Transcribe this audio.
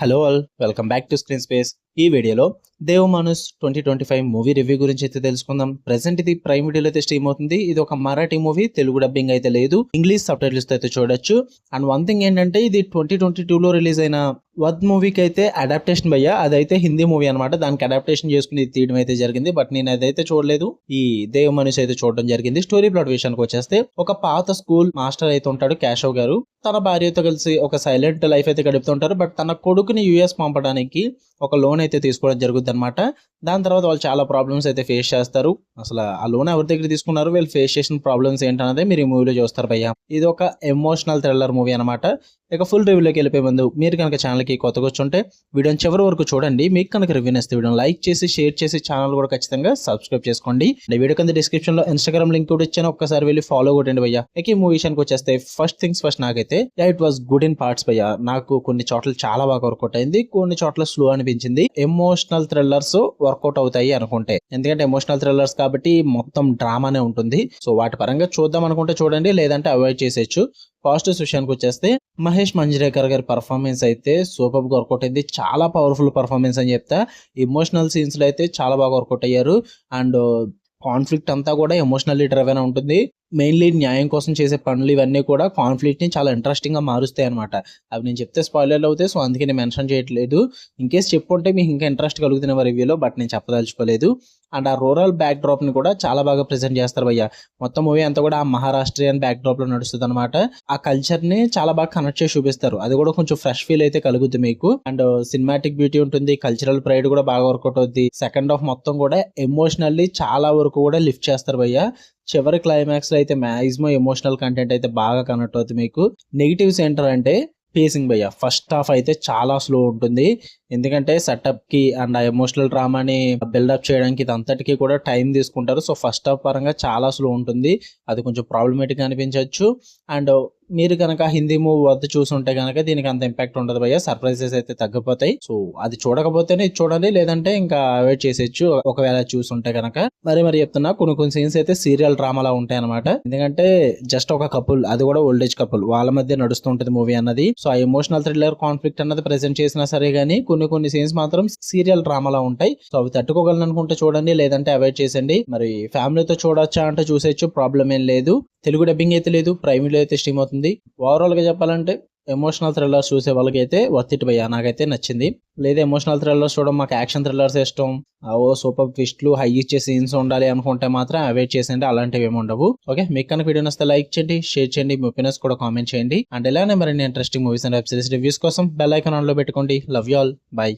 Hello all, welcome back to screen space. ఈ వీడియోలో దేవ్ మనస్ 2025 మూవీ రివ్యూ గురించి అయితే తెలుసుకుందాం. ప్రెసెంట్ ఇది ప్రైమ్ వీడియోలో అయితే స్ట్రీమ్ అవుతుంది. ఇది ఒక మరాఠీ మూవీ, తెలుగు డబ్బింగ్ అయితే లేదు, ఇంగ్లీష్ సబ్ టైటిల్స్ తో అయితే చూడొచ్చు. అండ్ వన్ థింగ్ ఏంటంటే ఇది 2022లో రిలీజ్ అయిన వద్ మూవీకి అయితే అడాప్టేషన్ భయ్యా, అదైతే హిందీ మూవీ అనమాట. దానికి అడాప్టేషన్ చేసుకుని తీయడం అయితే జరిగింది. బట్ నేను అదైతే చూడలేదు, ఈ దేవ్ మనస్ అయితే చూడడం జరిగింది. స్టోరీ ప్లాట్ విషయానికి వచ్చేస్తే, ఒక పాత స్కూల్ మాస్టర్ అయితే ఉంటాడు కేశవ్ గారు. తన భార్యతో కలిసి ఒక సైలెంట్ లైఫ్ అయితే గడుపుతుంటారు. బట్ తన కొడుకుని యుఎస్ పంపడానికి ఒక లోన్ అయితే తీసుకోవడం జరుగుతుంది అనమాట. దాని తర్వాత వాళ్ళు చాలా ప్రాబ్లమ్స్ అయితే ఫేస్ చేస్తారు. అసలు ఆ లోన్ ఎవరి దగ్గర తీసుకున్నారు, వీళ్ళు ఫేస్ చేసిన ప్రాబ్లమ్స్ ఏంటన్నదే మీరు ఈ మూవీలో చూస్తారు భయ్య. ఇది ఒక ఎమోషనల్ థ్రిల్లర్ మూవీ అనమాట. ఇక ఫుల్ రివ్యూలోకి వెళ్ళిపోయే ముందు మీరు కనుక ఛానల్కి కొత్తగా వచ్చుంటే వీడియోని చివరి వరకు చూడండి. మీకు కనుక రివ్యూ నచ్చితే వీడియోని లైక్ చేసి షేర్ చేసి ఛానల్ కూడా ఖచ్చితంగా సబ్స్క్రైబ్ చేసుకోండి. వీడియో కింద డిస్క్రిప్షన్ లో ఇన్స్టాగ్రామ్ లింక్ కూడా ఇచ్చాను, ఒక్కసారి వెళ్ళి ఫాలో కొట్టండి భయ్య. ఇక ఈ మూవీ విషయానికి వచ్చేస్తే, ఫస్ట్ థింగ్స్ ఫస్ట్, నాకైతే it was good in parts భయ్య. నాకు కొన్ని చోట్ల చాలా బాగా వర్కౌట్ అయింది, కొన్ని చోట్ల స్లో అనిపించింది. ఎమోషనల్ థ్రిల్లర్స్ వర్కౌట్ అవుతాయి అనుకుంటే, ఎందుకంటే ఎమోషనల్ థ్రిల్లర్స్ కాబట్టి మొత్తం డ్రామానే ఉంటుంది. సో వాటి పరంగా చూద్దాం అనుకుంటే చూడండి, లేదంటే అవాయిడ్ చేసేయచ్చు. పాజిటివ్స్ విషయానికి వచ్చేస్తే, మహేష్ మంజ్రేకర్ గారి పర్ఫార్మెన్స్ అయితే సూపర్ గా వర్కౌట్ అయింది. చాలా పవర్ఫుల్ పర్ఫార్మెన్స్ అని చెప్తా. ఎమోషనల్ సీన్స్ లో అయితే చాలా బాగా వర్కౌట్ అయ్యారు. అండ్ కాన్ఫ్లిక్ట్ అంతా కూడా ఎమోషనల్లీ డ్రైవెన్ ఉంటుంది. మెయిన్లీ న్యాయం కోసం చేసే పనులు ఇవన్నీ కూడా కాన్ఫ్లిక్ట్ ని చాలా ఇంట్రెస్టింగ్ గా మారుస్తాయి అనమాట. అవి నేను చెప్తే స్పాయిలర్లు అవుతాయి, సో అందుకే నేను మెన్షన్ చేయట్లేదు. ఇన్ కేస్ చెప్పుంటే మీకు ఇంకా ఇంట్రెస్ట్ కలుగుతున్న రివ్యూలో, బట్ నేను చెప్పదలుచుకోలేదు. అండ్ ఆ రూరల్ బ్యాక్ డ్రాప్ ని కూడా చాలా బాగా ప్రెజెంట్ చేస్తారు భయ్య. మొత్తం మూవీ అంతా కూడా ఆ మహారాష్ట్రియన్ బ్యాక్ డ్రాప్ లో నడుస్తుంది అనమాట. ఆ కల్చర్ ని చాలా బాగా కనెక్ట్ చేసి చూపిస్తారు. అది కూడా కొంచెం ఫ్రెష్ ఫీల్ అయితే కలుగుతుంది మీకు. అండ్ సినిమాటిక్ బ్యూటీ ఉంటుంది, కల్చరల్ ప్రైడ్ కూడా బాగా వర్కౌట్ అవుతుంది. సెకండ్ హాఫ్ మొత్తం కూడా ఎమోషనల్లీ చాలా వరకు కూడా లిఫ్ట్ చేస్తారు భయ్య. చివరి క్లైమాక్స్ లో అయితే మాక్సిమం ఎమోషనల్ కంటెంట్ అయితే బాగా కనెక్ట్ అవుతుంది మీకు. నెగిటివ్స్ ఏంటంటే పేసింగ్ భయ్య. ఫస్ట్ హాఫ్ అయితే చాలా స్లో ఉంటుంది, ఎందుకంటే సెటప్ కి అండ్ ఆ ఎమోషనల్ డ్రామాని బిల్డప్ చేయడానికి ఇదంతటికి కూడా టైం తీసుకుంటారు. సో ఫస్ట్ హాఫ్ పరంగా చాలా స్లో ఉంటుంది, అది కొంచెం ప్రాబ్లమేటిక్ అనిపించవచ్చు. అండ్ మీరు కనుక హిందీ మూవీ వద్ద చూసుంటే కనుక దీనికి అంత ఇంపాక్ట్ ఉండదు భయ్య. సర్ప్రైజెస్ అయితే తగ్గిపోతాయి. సో అది చూడకపోతేనే ఇది చూడండి, లేదంటే ఇంకా అవాయిడ్ చేసేయచ్చు ఒకవేళ చూసుంటే కనుక. మరి చెప్తున్నా, కొన్ని సీన్స్ అయితే సీరియల్ డ్రామాలా ఉంటాయి అనమాట. ఎందుకంటే జస్ట్ ఒక కపుల్, అది కూడా ఓల్డేజ్ కపుల్, వాళ్ళ మధ్య నడుస్తుంటది మూవీ అన్నది. సో ఆ ఎమోషనల్ థ్రిల్లర్ కాన్ఫ్లిక్ట్ అన్నది ప్రెజెంట్ చేసినా సరే గానీ, కొన్ని సీన్స్ మాత్రం సీరియల్ డ్రామాలా ఉంటాయి. సో అవి తట్టుకోగలను అనుకుంటే చూడండి, లేదంటే అవాయిడ్ చేసండి. మరి ఫ్యామిలీతో చూడొచ్చా అంటే చూసేయచ్చు, ప్రాబ్లం ఏం లేదు. తెలుగు డబ్బింగ్ అయితే లేదు, ప్రైమ్ లో అయితే స్ట్రీమ్ అవుతుంది. ఓవరాల్ గా చెప్పాలంటే ఎమోషనల్ థ్రిల్లర్స్ చూసే వాళ్ళకి అయితే వర్త్ ఇట్ భయ్యా, నాకైతే నచ్చింది. లేదా ఎమోషనల్ థ్రిల్లర్స్ చూడడం, మాకు యాక్షన్ థ్రిల్లర్స్ ఇష్టం, ఓ సూపర్ ట్విస్ట్లు హై ఇచ్చే సీన్స్ ఉండాలి అనుకుంటే మాత్రం అవాయిడ్ చేసేయండి, అలాంటివి ఏమి ఉండవు. ఓకే, మీకు కనుక వీడియో నచ్చితే లైక్ చేయండి, షేర్ చేయండి, మీ ఒపీనియన్స్ కూడా కామెంట్ చేయండి. అండ్ ఇలానే మరిన్ని interesting movies and web series reviews కోసం బెల్ ఐకాన్ ఆన్ లో పెట్టుకోండి. Love you all, by.